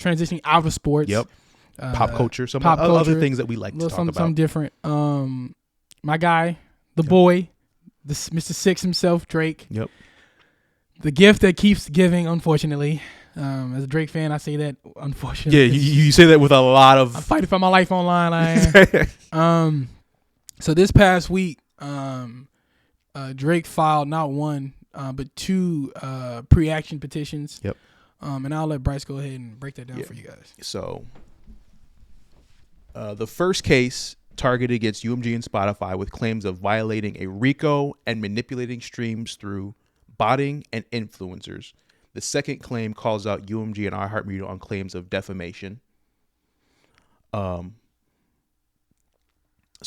transitioning out of sports. Yep. Pop culture, some other things that we like to talk about. Some different. My guy, the boy, Mr. Six himself, Drake. Yep. The gift that keeps giving, unfortunately. As a Drake fan, I say that, unfortunately. Yeah, you say that with a lot of... I'm fighting for my life online. I am. So this past week, Drake filed not one, but two pre-action petitions. Yep. And I'll let Bryce go ahead and break that down for you guys. So... the first case targeted against UMG and Spotify with claims of violating a RICO and manipulating streams through botting and influencers. The second claim calls out UMG and iHeartMedia on claims of defamation. So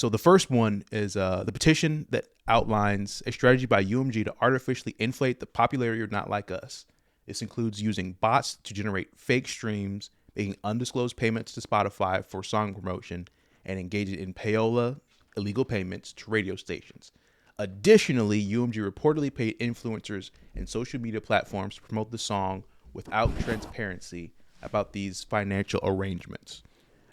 the first one is the petition that outlines a strategy by UMG to artificially inflate the popularity of Not Like Us. This includes using bots to generate fake streams, making undisclosed payments to Spotify for song promotion, and engaging in payola, illegal payments to radio stations. Additionally, UMG reportedly paid influencers and social media platforms to promote the song without transparency about these financial arrangements.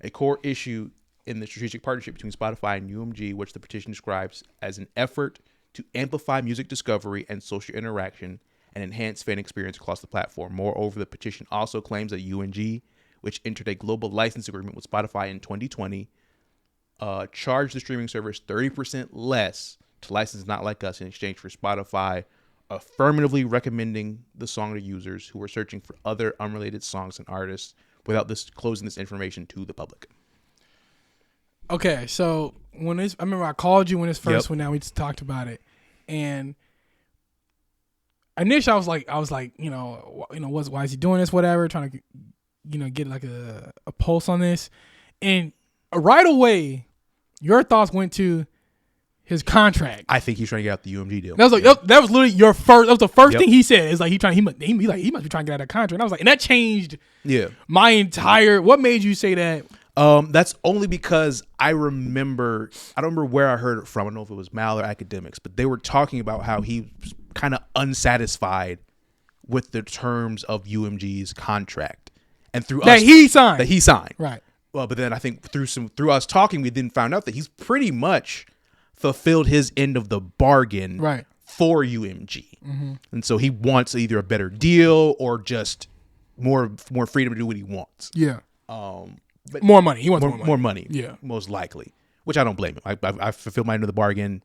A core issue in the strategic partnership between Spotify and UMG, which the petition describes as an effort to amplify music discovery and social interaction and enhance fan experience across the platform. Moreover, the petition also claims that UMG, which entered a global license agreement with Spotify in 2020, charged the streaming service 30% less to license Not Like Us in exchange for Spotify affirmatively recommending the song to users who were searching for other unrelated songs and artists without disclosing this information to the public. Okay, so I remember I called you when this first went out. We just talked about it, and initially I was like, why is he doing this? Whatever, trying to, get like a pulse on this, and right away, your thoughts went to his contract. I think he's trying to get out the UMG deal. That was that was literally your first. That was the first thing he said. It's like he must be trying to get out of that contract. And I was like, and that changed. My entire. What made you say that? That's only because I don't remember where I heard it from. I don't know if it was Mal or Academics, but they were talking about how he was kind of unsatisfied with the terms of UMG's contract, and that he signed. Right. Well, but then I think through us talking, we then found out that he's pretty much fulfilled his end of the bargain for UMG. Mm-hmm. And so he wants either a better deal or just more freedom to do what he wants. Yeah. But more money. He wants more money. Yeah. Most likely, which I don't blame him. I fulfilled my end of the bargain.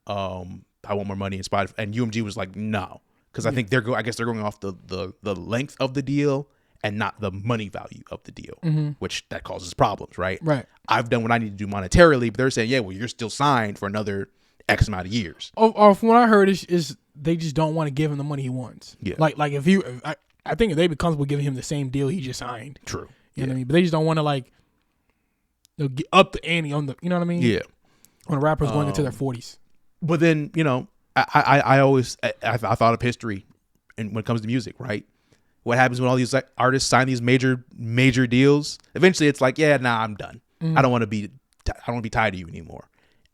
I want more money in Spotify. And UMG was like, no. Because I think they're going off the length of the deal and not the money value of the deal, which that causes problems, right? Right. I've done what I need to do monetarily, but they're saying, yeah, well, you're still signed for another X amount of years. Or from what I heard is they just don't want to give him the money he wants. Yeah. Like I think if they be comfortable giving him the same deal he just signed. True. You know what I mean? But they just don't want to get up the ante on the, you know what I mean? Yeah. When a rapper's going into their 40s. But then, I always thought of history and when it comes to music, right? What happens when all these artists sign these major deals? Eventually, it's like, I'm done. I don't want to be tied to you anymore,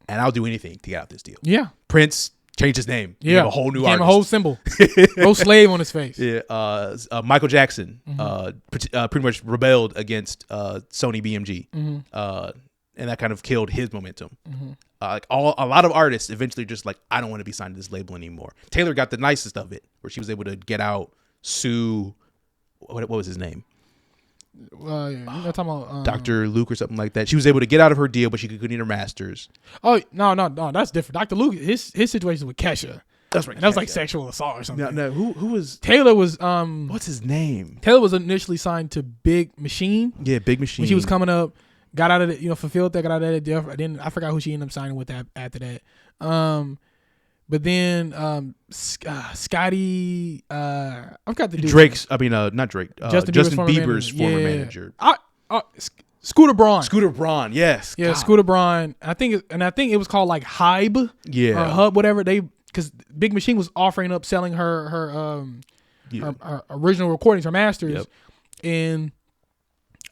and I'll do anything to get out this deal. Yeah, Prince changed his name. Yeah, a whole new artist. A whole symbol, no slave on his face. Yeah, Michael Jackson pretty much rebelled against Sony BMG, and that kind of killed his momentum. A lot of artists eventually just like, I don't want to be signed to this label anymore. Taylor got the nicest of it, where she was able to get out, sue. What was his name? You're talking about Dr. Luke or something like that. She was able to get out of her deal, but she could need her masters. Oh no, that's different. Dr. Luke, his situation was with Kesha. That's right. And that was like sexual assault or something. No, who was Taylor? Was what's his name? Taylor was initially signed to Big Machine. Yeah, Big Machine. When she was coming up, got out of it, fulfilled that, got out of that deal. Then I forgot who she ended up signing with after that. But then Scotty, I've got the dude. Drake's. I mean, not Drake. Justin Bieber's former manager. Scooter Braun. Scooter Braun. Yes. Yeah, God. Scooter Braun. I think it was called like Hybe. Yeah. Or Hub, whatever. Because Big Machine was offering up selling her original recordings, her masters, and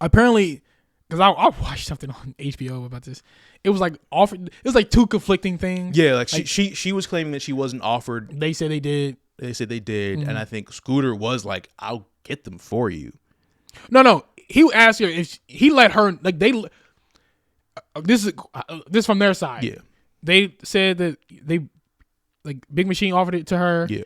apparently, because I watched something on HBO about this. It was like offered. It was like two conflicting things. Yeah, like she was claiming that she wasn't offered. They said they did. And I think Scooter was like, "I'll get them for you." No. He asked her if he let her like they. This is from their side. Yeah. They said that they like Big Machine offered it to her. Yeah.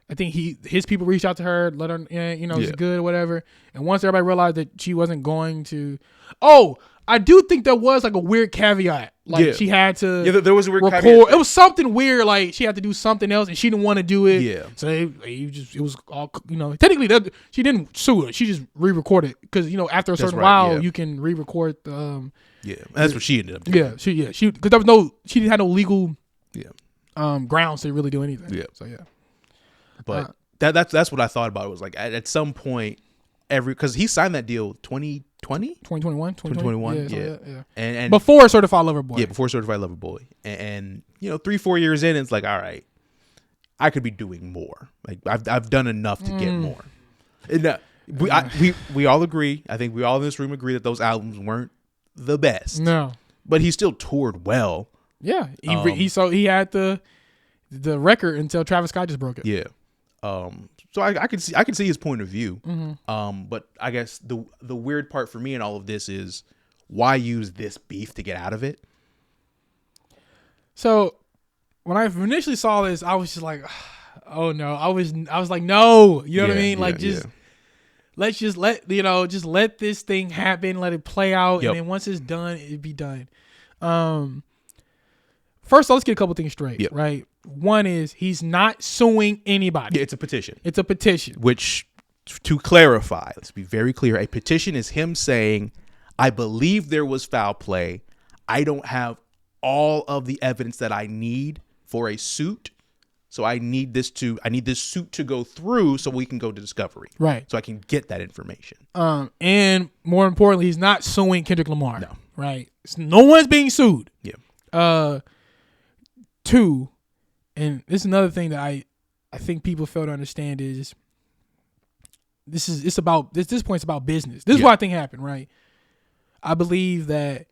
I think his people reached out to her, let her, it's good, whatever. And once everybody realized that she wasn't going to, I do think there was like a weird caveat, like she had to. Yeah, there was a weird record. caveat. It was something weird, like she had to do something else, and she didn't want to do it. Yeah. So it was all, technically she didn't sue it. She just re-recorded because after a certain while you can re-record the. That's what she ended up doing. She because there was she didn't have no legal. Grounds to really do anything. Yeah. So But that's what I thought about. It was like at some point, because he signed that deal 2020? 2021. Yeah. And before Certified Lover Boy. Yeah, before Certified Lover Boy. And 3-4 years in, it's like, all right, I could be doing more. Like I've done enough to get more. And, we all agree. I think we all in this room agree that those albums weren't the best. No. But he still toured well. Yeah. He had the record until Travis Scott just broke it. Yeah. So I can see his point of view. But I guess the weird part for me in all of this is why use this beef to get out of it? So when I initially saw this, I was just like, oh no. I was like, no. You know what I mean? Like let's just let this thing happen, let it play out, and then once it's done, it'd be done. First, let's get a couple things straight, right? One is he's not suing anybody. Yeah, it's a petition. It's a petition. Which, to clarify, let's be very clear, a petition is him saying, I believe there was foul play. I don't have all of the evidence that I need for a suit. So I need this suit to go through so we can go to discovery. Right. So I can get that information. And more importantly, he's not suing Kendrick Lamar. No. Right. No one's being sued. Yeah. Two, and this is another thing that I think people fail to understand is this point's about business. This is what I think happened, right? I believe that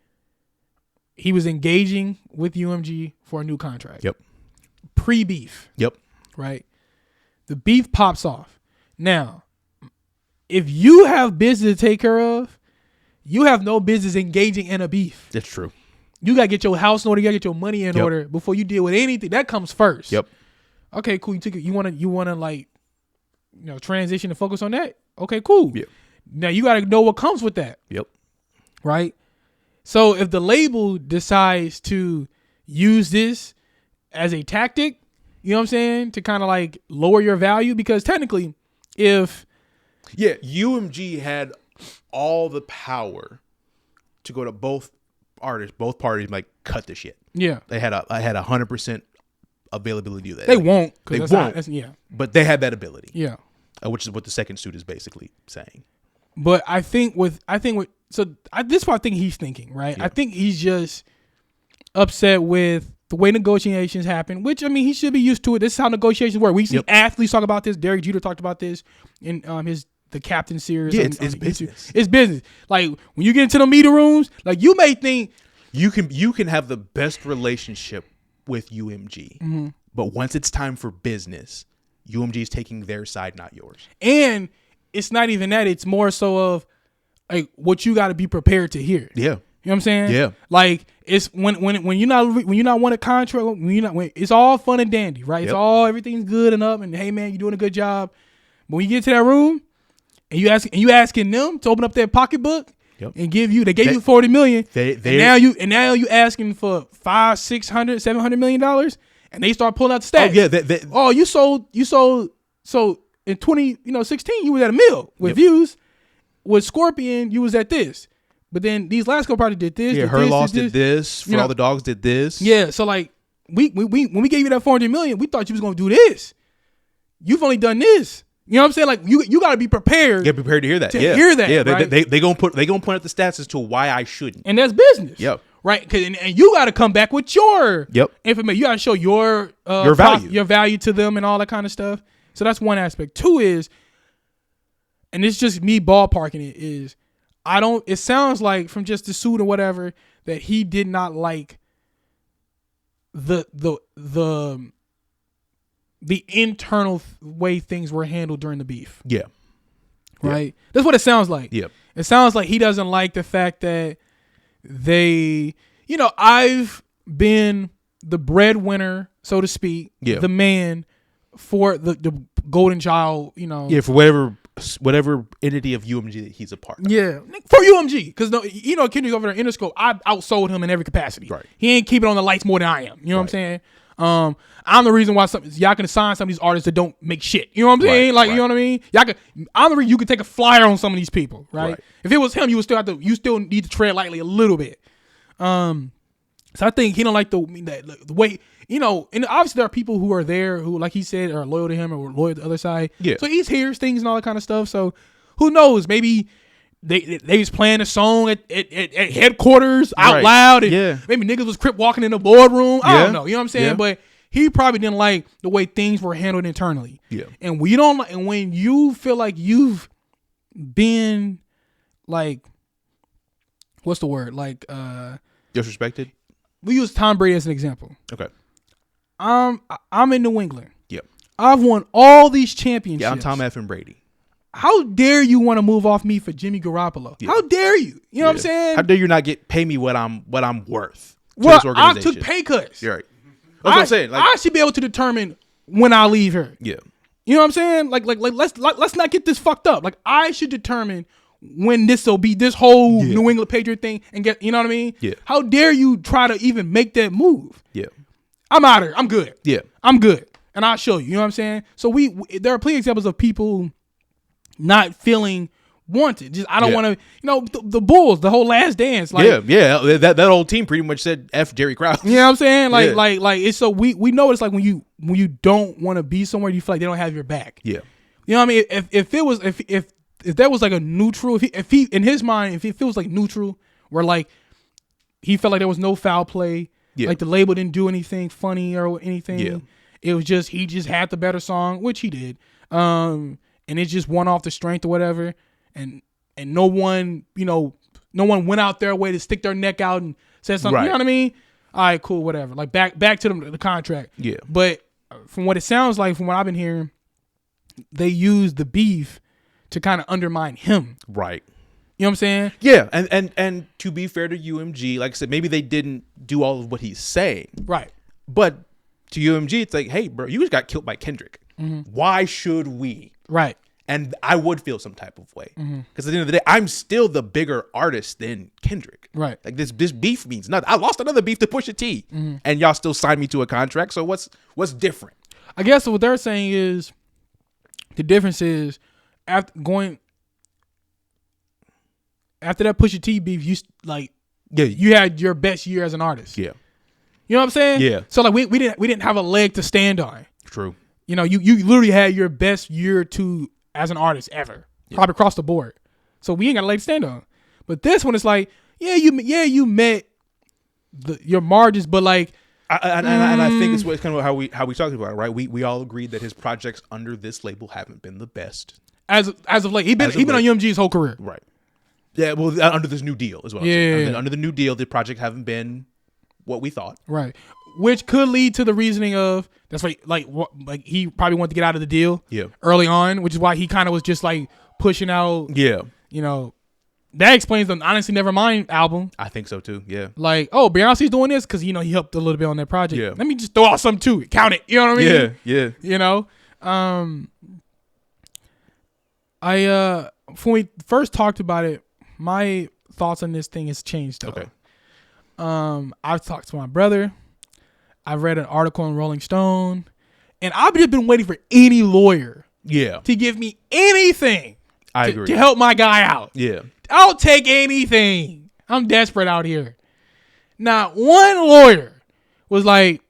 he was engaging with UMG for a new contract. Yep. Pre-beef. Yep. Right? The beef pops off. Now, if you have business to take care of, you have no business engaging in a beef. That's true. You got to get your house in order. You got to get your money in order before you deal with anything. That comes first. Yep. Okay, cool. You want to like, transition and focus on that? Okay, cool. Yep. Now you got to know what comes with that. Yep. Right? So if the label decides to use this as a tactic, you know what I'm saying, to kind of like lower your value, because technically if... Yeah, UMG had all the power to go to both parties, like cut the shit. Yeah. I had 100% availability to that. They won't. They won't. But they had that ability. Yeah. Which is what the second suit is basically saying. But I think this is what I think he's thinking, right? Yeah. I think he's just upset with the way negotiations happen, which, I mean, he should be used to it. This is how negotiations work. We see athletes talk about this. Derek Jeter talked about this in the Captain series. Yeah, it's business. It's business. Like, when you get into the meeting rooms, like, you may think you can have the best relationship with UMG, but once it's time for business, UMG is taking their side, not yours. And it's not even that. It's more so of like what you got to be prepared to hear. Yeah. You know what I'm saying? Yeah. Like, it's when you're not want a contract, when it's all fun and dandy, right? It's all, everything's good and up, and hey man, you're doing a good job. But when you get to that room and you asking them to open up their pocketbook and gave you $40 million, and now you asking for $500, $600, $700 million, and they start pulling out the stats. You sold so in 2016 you was at $1 million with views. With Scorpion, you was at this. But then these last couple probably did this. Yeah, Her Loss did this. For All the Dogs did this. Yeah, so like we when we gave you that $400 million, we thought you was gonna do this. You've only done this. You know what I'm saying? Like you got to be prepared. Get prepared to hear that. Yeah, right? they gonna point up the stats as to why I shouldn't. And that's business. Yep. Right. And you got to come back with your information. You got to show your value to them and all that kind of stuff. So that's one aspect. Two is, and it's just me ballparking it, is it sounds like from just the suit or whatever that he did not like the internal way things were handled during the beef. Yeah. right? That's what it sounds like. Yep. It sounds like he doesn't like the fact that I've been the breadwinner, so to speak, the man for the golden child, for whatever entity of UMG that he's a part of. Yeah, for UMG, because Kendrick's over there in Interscope. I outsold him in every capacity. Right. He ain't keeping on the lights more than I am. You know what I'm saying? I'm the reason why y'all can assign some of these artists that don't make shit. You know what I'm saying? Like, you know what I mean? I'm the reason you could take a flyer on some of these people, right? If it was him, you still need to tread lightly a little bit. So I think he don't like the way, and obviously there are people who are there who, like he said, are loyal to him or loyal to the other side. Yeah. So he hears things and all that kind of stuff. So who knows? Maybe they was playing a song at headquarters out loud, and maybe niggas was crip walking in the boardroom. I don't know. You know what I'm saying? Yeah. But he probably didn't like the way things were handled internally. Yeah. And when you feel like you've been like, what's the word? Like disrespected. We use Tom Brady as an example. Okay. I'm in New England. Yep. I've won all these championships. Yeah, I'm Tom effing Brady. How dare you want to move off me for Jimmy Garoppolo? Yeah. How dare you? You know what I'm saying? How dare you not pay me what I'm worth? Well, I took pay cuts. You're right. That's what I'm saying. Like, I should be able to determine when I leave here. Yeah. You know what I'm saying? Like let's not get this fucked up. Like, I should determine when this will be this whole New England Patriot thing and get, you know what I mean? Yeah. How dare you try to even make that move? Yeah. I'm out of here. I'm good. Yeah. I'm good. And I'll show you. You know what I'm saying? So there are plenty of examples of people not feeling wanted. Just, I don't want to, the Bulls, the whole Last Dance. Like, that whole team pretty much said F Jerry Krause. You know what I'm saying? Like it's so we know it's like when you don't want to be somewhere, you feel like they don't have your back. Yeah. You know what I mean? If there was like a neutral, if he in his mind, if it feels like neutral, where like he felt like there was no foul play, like the label didn't do anything funny or anything, it was just he just had the better song, which he did, and it just won off the strength or whatever, and no one went out their way to stick their neck out and said something. You know what I mean? All right, cool, whatever. Like back to the contract. Yeah. But from what it sounds like, from what I've been hearing, they used the beef to kind of undermine him. Right. You know what I'm saying? Yeah. And to be fair to UMG, like I said, maybe they didn't do all of what he's saying. Right. But to UMG, it's like, hey, bro, you just got killed by Kendrick. Mm-hmm. Why should we? Right. And I would feel some type of way. Because at the end of the day, I'm still the bigger artist than Kendrick. Right. Like this beef means nothing. I lost another beef to Pusha T. And y'all still signed me to a contract. So what's different? I guess what they're saying is the difference is after that Pusha T beef, you had your best year as an artist. Yeah. You know what I'm saying? Yeah. So like we didn't have a leg to stand on. True. You literally had your best year or two as an artist ever, probably across the board. So we ain't got a leg to stand on. But this one is like, you met your margins, but like, and I think it's kind of how we talked about it, right? We all agreed that his projects under this label haven't been the best as of late. He's been on UMG's whole career, right? Yeah, well, under this new deal as well. Yeah. Under the new deal, the project haven't been what we thought, right? Which could lead to the reasoning of that's why, like he probably wanted to get out of the deal, early on, which is why he kind of was just like pushing out, That explains the Honestly Nevermind album. I think so too. Yeah. Like, oh, Beyonce's doing this because he helped a little bit on that project. Yeah. Let me just throw out something too. Count it. You know what I mean? Yeah. Yeah. When we first talked about it, my thoughts on this thing has changed though. Okay. I've talked to my brother. I've read an article in Rolling Stone, and I've just been waiting for any lawyer to give me anything I agree. To help my guy out. Yeah. I'll take anything. I'm desperate out here. Not one lawyer was like,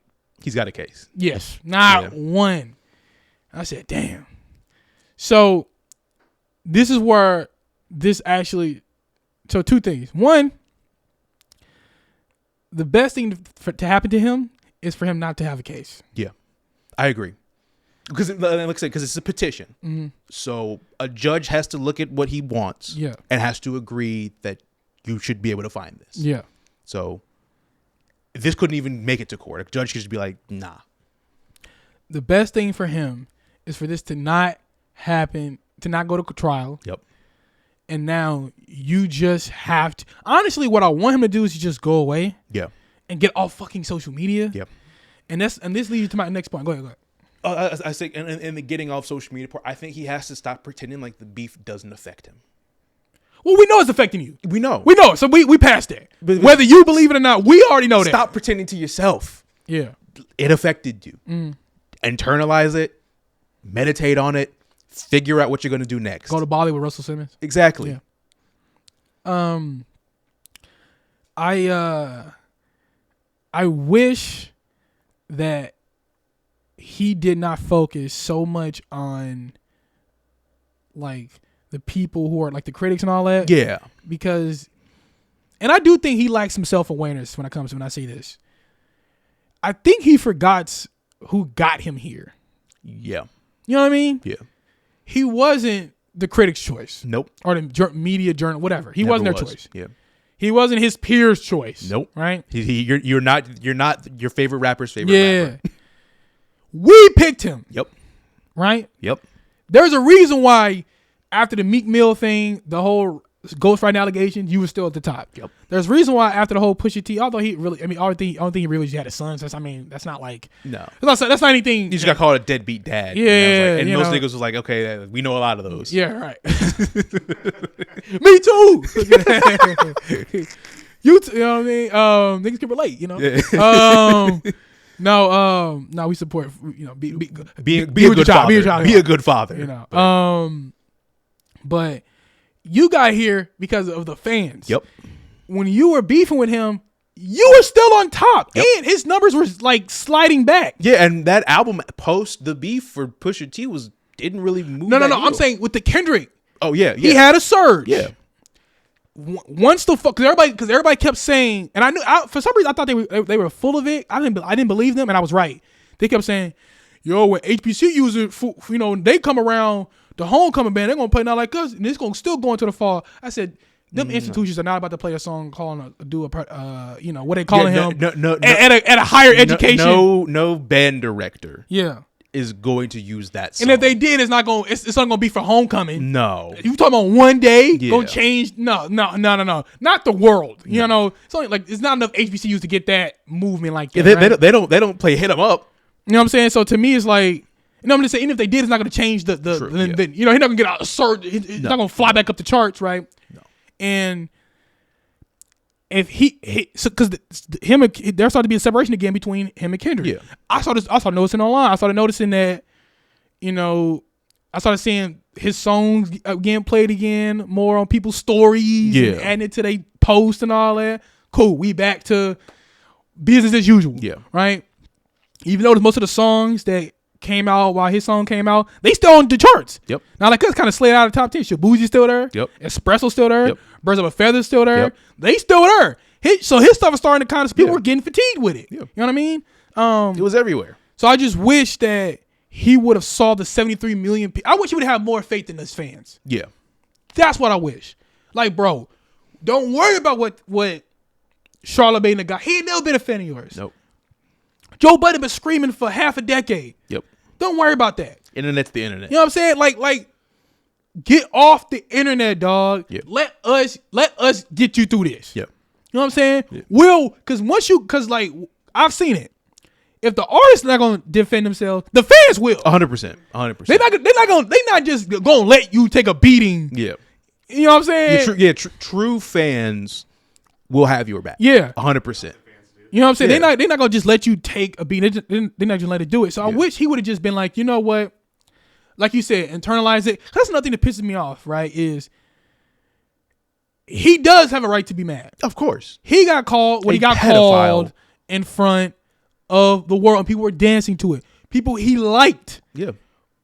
he's got a case. Yes. Not one. I said, damn. So this is where this actually, so two things. One, the best thing to happen to him is for him not to have a case. Yeah, I agree. Because, like I said, it's a petition. Mm-hmm. So a judge has to look at what he wants and has to agree that you should be able to find this. Yeah. So this couldn't even make it to court. A judge could just be like, nah. The best thing for him is for this to not happen to not go to trial. Yep. And now you just have to. Honestly, what I want him to do is just go away. Yeah. And get off fucking social media. Yep. And this leads you to my next point. Go ahead. I think in the getting off social media part, I think he has to stop pretending like the beef doesn't affect him. Well, we know it's affecting you. We know. So we passed that. Whether you believe it or not, we already know that. Stop pretending to yourself. Yeah. It affected you. Internalize it. Meditate on it. Figure out what you're going to do next. Go to Bali with Russell Simmons. Exactly. Yeah. I wish that he did not focus so much on like the people who are like the critics and all that. Yeah. Because, and I do think he lacks some self-awareness when I say this. I think he forgets who got him here. Yeah. You know what I mean? Yeah. He wasn't the critics' choice. Nope. Or the media journal, whatever. He wasn't their choice. Yeah. He wasn't his peers' choice. Nope. Right? You're not your favorite rapper's favorite rapper. We picked him. Yep. Right? Yep. There's a reason why after the Meek Mill thing, the whole ghostwriting allegations, you were still at the top. Yep. There's a reason why after the whole Pusha T, although he really, I don't think he really had a son. So that's not like, no, that's not anything. You just got called a deadbeat dad. Yeah. And most niggas was like, okay, we know a lot of those. Yeah, right. Me too. You know what I mean? Niggas can relate, you know? Yeah. No, we support, you know, be a good father. Be a good father. You know, but you got here because of the fans. Yep. When you were beefing with him, you were still on top, and his numbers were like sliding back. Yeah, and that album post the beef for Pusha T didn't really move. No. I'm saying with the Kendrick. Oh yeah. He had a surge. Yeah. Once the fuck, because everybody kept saying, and I knew for some reason I thought they were full of it. I didn't believe them, and I was right. They kept saying, "Yo, when HBCUs, you know, they come around, the homecoming band, they're gonna play not like us, and it's gonna still go into the fall." I said, "Them institutions are not about to play a song you know what they calling him at a higher education." No band director. Yeah. Is going to use that song. And if they did, it's not gonna be for homecoming. No. You talking about one day gonna change? No. Not the world. You know, it's only like it's not enough HBCUs to get that movement like that. Yeah, they don't play hit 'em up. You know what I'm saying? So to me, it's like, you know, I'm just saying, even if they did, it's not gonna change the you know, he's not gonna get a surge. He's not gonna fly back up the charts, right? No. And if because there started to be a separation again between him and Kendrick. Yeah. I started noticing online. I started noticing that, you know, I started seeing his songs getting played again more on people's stories and adding it to their posts and all that. Cool. We back to business as usual. Yeah. Right. Even though most of the songs that came out while his song came out, they still on the charts. Yep. Now like us kind of slid out of the top 10. Shabuzi's still there. Yep. Espresso's still there. Yep. Birds of a Feather's still there. Yep. They still there. So his stuff is starting to kind of, people were getting fatigued with it. Yeah. You know what I mean? It was everywhere. So I just wish that he would have saw the 73 million people. I wish he would have more faith in his fans. Yeah. That's what I wish. Like, bro, don't worry about what Charlamagne the guy. He ain't never been a fan of yours. Nope. Joe Budden been screaming for half a decade. Yep. Don't worry about that. Internet's the internet. You know what I'm saying? Like, get off the internet, dog. Yep. Let us get you through this. Yep. You know what I'm saying? Yep. Because like I've seen it. If the artist's not gonna defend themselves, the fans will. 100%. They're not just gonna let you take a beating. Yeah. You know what I'm saying? True fans will have your back. Yeah. 100%. You know what I'm saying? They're not gonna just let you take a beat. They're not just let it do it. So I wish he would have just been like, you know what? Like you said, internalize it. That's another thing that pisses me off, right? Is he does have a right to be mad. Of course. He got called he got called in front of the world, and people were dancing to it. People he liked. Yeah.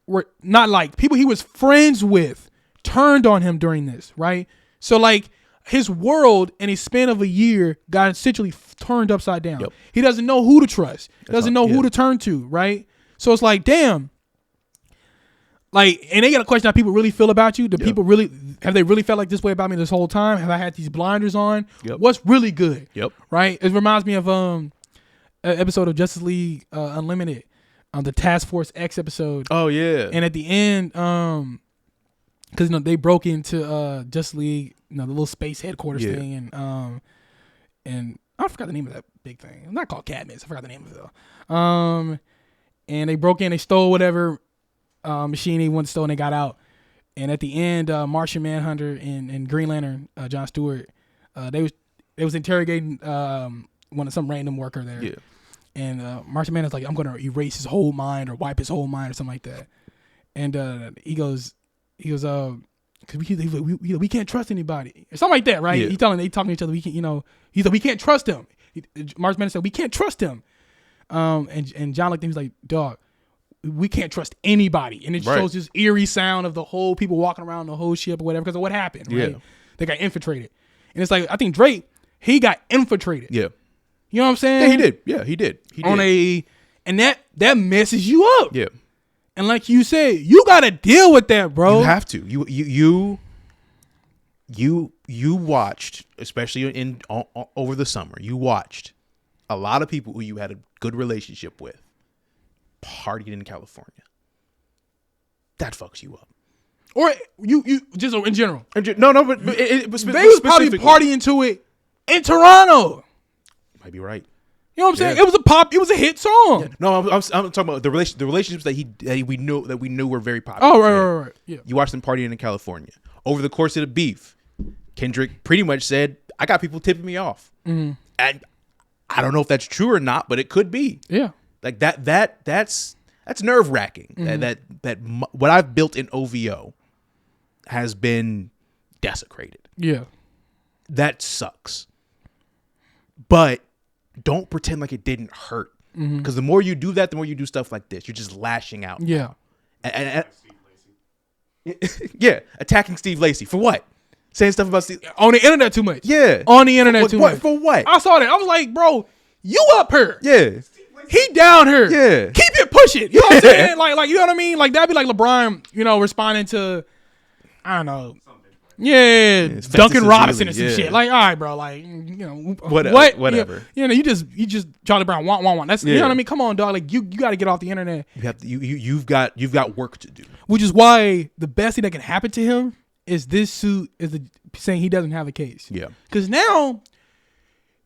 Were not liked. People he was friends with turned on him during this, right? So like his world in a span of a year got essentially turned upside down. Yep. He doesn't know who to trust. He doesn't know who to turn to, right? So it's like, damn. Like, and they got a question how people really feel about you. Do people really, have they really felt like this way about me this whole time? Have I had these blinders on? Yep. What's really good? Yep. Right? It reminds me of an episode of Justice League Unlimited, the Task Force X episode. Oh, yeah. And at the end, because they broke into Just League, the little space headquarters thing, and I forgot the name of that big thing. It's not called cabinets. I forgot the name of it though. And they broke in, they stole whatever machine they wanted to steal, and they got out. And at the end, Martian Manhunter and Green Lantern, John Stewart, they was interrogating some random worker there. Yeah. And Martian Manhunter's like, I'm gonna erase his whole mind or wipe his whole mind or something like that. And he goes, because we can't trust anybody or something like that, right? Yeah. They talking to each other. We can, he's like, we can't trust him. Martian Manhunter said, we can't trust him. And John looked at him, he's like, dog, we can't trust anybody. And it shows this eerie sound of the whole people walking around the whole ship or whatever because of what happened, right? Yeah. They got infiltrated. And it's like, I think Drake, he got infiltrated. Yeah. You know what I'm saying? Yeah, he did. Yeah, he did. And that messes you up. Yeah. And like you said, you got to deal with that, bro. You have to. You watched, especially over the summer, you watched a lot of people who you had a good relationship with partied in California. That fucks you up. Or you just in general. But they was probably partying to it in Toronto. Might be right. You know what I'm saying? It was a hit song. Yeah. No, I'm talking about the relationships that we knew were very popular. Oh, right. Yeah. You watched them partying in California. Over the course of the beef, Kendrick pretty much said, I got people tipping me off. Mm-hmm. And I don't know if that's true or not, but it could be. Yeah. Like that's nerve-wracking. Mm-hmm. That what I've built in OVO has been desecrated. Yeah. That sucks. But don't pretend like it didn't hurt. Because the more you do that, the more you do stuff like this. You're just lashing out. Yeah. And yeah, attacking Steve Lacy. For what? Saying stuff about Steve. On the internet too much. Yeah. On the internet too much. For what? I saw that. I was like, bro, you up here. Yeah. He down here. Yeah. Keep it pushing. You know what I'm saying? Like, you know what I mean? Like, that'd be like LeBron, responding to, I don't know. Yeah, Duncan Robinson or some shit. Like, all right, bro. Like, whatever. You just Charlie Brown want. That's you know what I mean. Come on, dog. Like, you got to get off the internet. You've got work to do. Which is why the best thing that can happen to him is this suit saying he doesn't have a case. Yeah. Because now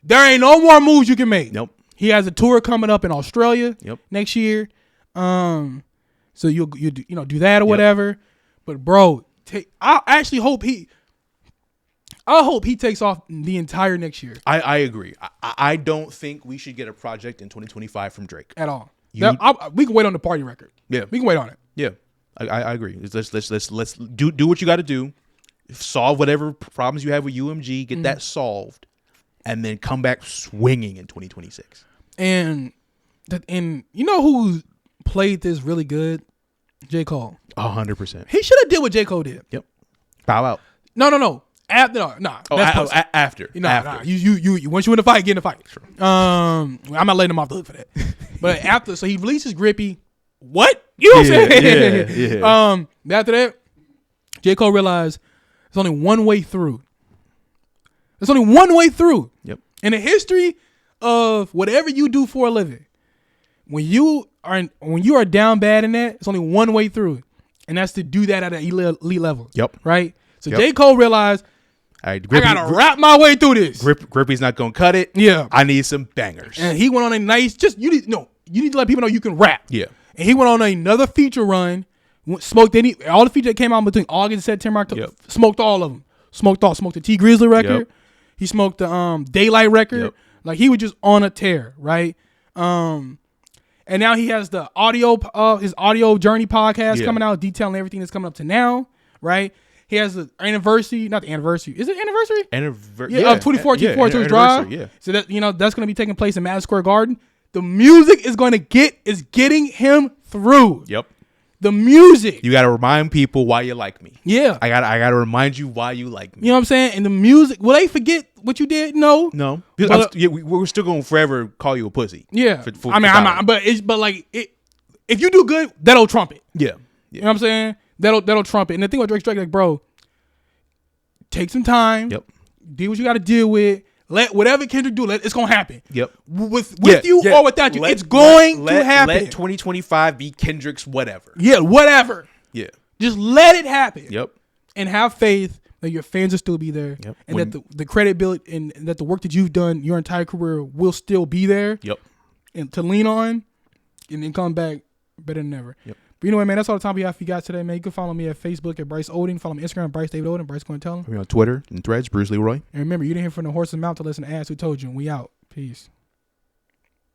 there ain't no more moves you can make. Nope. He has a tour coming up in Australia. Yep. Next year. So you do that or whatever. But bro. I actually hope he takes off the entire next year. I agree. I don't think we should get a project in 2025 from Drake at all. We can wait on the party record. Yeah, we can wait on it. Yeah, I agree. Let's do what you got to do. Solve whatever problems you have with UMG. Get that solved, and then come back swinging in 2026. And you know who played this really good? J. Cole. 100%. He should have did what J. Cole did. Yep. Bow out. No. After. After. Nah. You once you in the fight, get in the fight. Sure. I'm not letting him off the hook for that. But after, so he releases Grippy. What? You know what I'm saying? Yeah. After that, J. Cole realized there's only one way through. There's only one way through. Yep. In the history of whatever you do for a living, when you are down bad in that, it's only one way through, and that's to do that at an elite level. Yep. Right. So J. Cole realized, I gotta rap my way through this. Grippy's not gonna cut it. Yeah. I need some bangers. And he went on a nice. You need to let people know you can rap. Yeah. And he went on another feature run. Smoked all the features that came out between August and September. October. Yep. Smoked all of them. Smoked the T Grizzly record. Yep. He smoked the Daylight record. Yep. Like he was just on a tear, right? And now he has the his audio journey podcast coming out, detailing everything that's coming up to now, right? He has the anniversary, not the anniversary. Is it anniversary? Yeah, of 2014 to his drive. Yeah. So that that's going to be taking place in Madison Square Garden. The music is getting him through. Yep. The music. You got to remind people why you like me. Yeah. I got to remind you why you like me. You know what I'm saying? And the music. Will they forget what you did? No. We're still going to forever call you a pussy. Yeah. If you do good, that'll trump it. Yeah. You know what I'm saying? That'll trump it. And the thing with Drake, like, bro, take some time. Yep. Do what you got to deal with. Let whatever Kendrick do, it's gonna happen. Yep. With you or without you, it's going to happen. Let 2025 be Kendrick's whatever. Yeah, whatever. Yeah. Just let it happen. Yep. and have faith that your fans will still be there, and that the credibility and that the work that you've done your entire career will still be there. And to lean on, and then come back better than ever. But anyway, man, that's all the time we have for you guys today, man. You can follow me at Facebook at Bryce Oding. Follow me on Instagram, Bryce David Oding. Bryce going to tell him. We're on Twitter and Threads, Bruce Leroy. And remember, you didn't hear from the horse's mouth to listen to ass who told you. And we out. Peace.